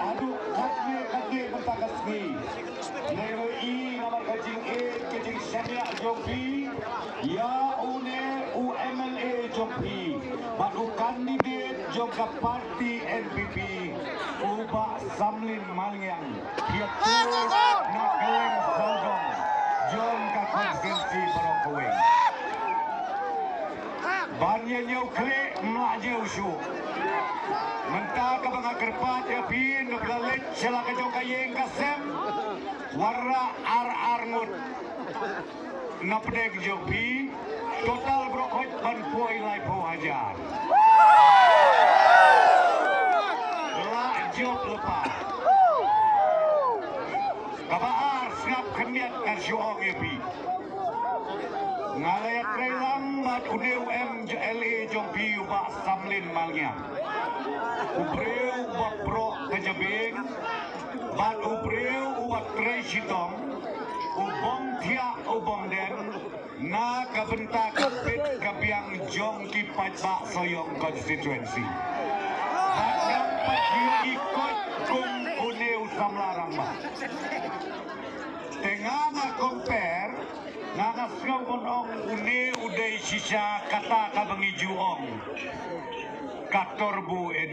aduk kakli mentang sngi. Level E nomor kajing A kajing Syariah Jopi. Ya une UMLA Jopi. Baru kandidat juga parti NPP. Ubah Samlin Maliang. Piatu nakeleng sodong. Jom ka konsensi barokoweng. Banyak jauh klik mak jauh syuk. Mentah ke bangga kerpat ya pin ngebelalek selaka jauh kayeng kasem. Warra ar ngut. Napdek jauh pi. Total brokot banpuai lai po hajar. Lak jauh lepas. Kabar snap kemiat kan syuong ya pi. Ngalayak relang mat UDUM LA Jompi ubah Samlin Malnya. Ubreu ubah pro kejabing. Mat ubreu ubah Treshitong. Ubong tiak ubong den. Na kabenta kapit kabiang jongki paidbah soyong konstituensi. Hadang pagyo ikut kung uneu samlarang ba. Tengah na compare nangasgaw konong uni uday sisa kata kabangi juong 14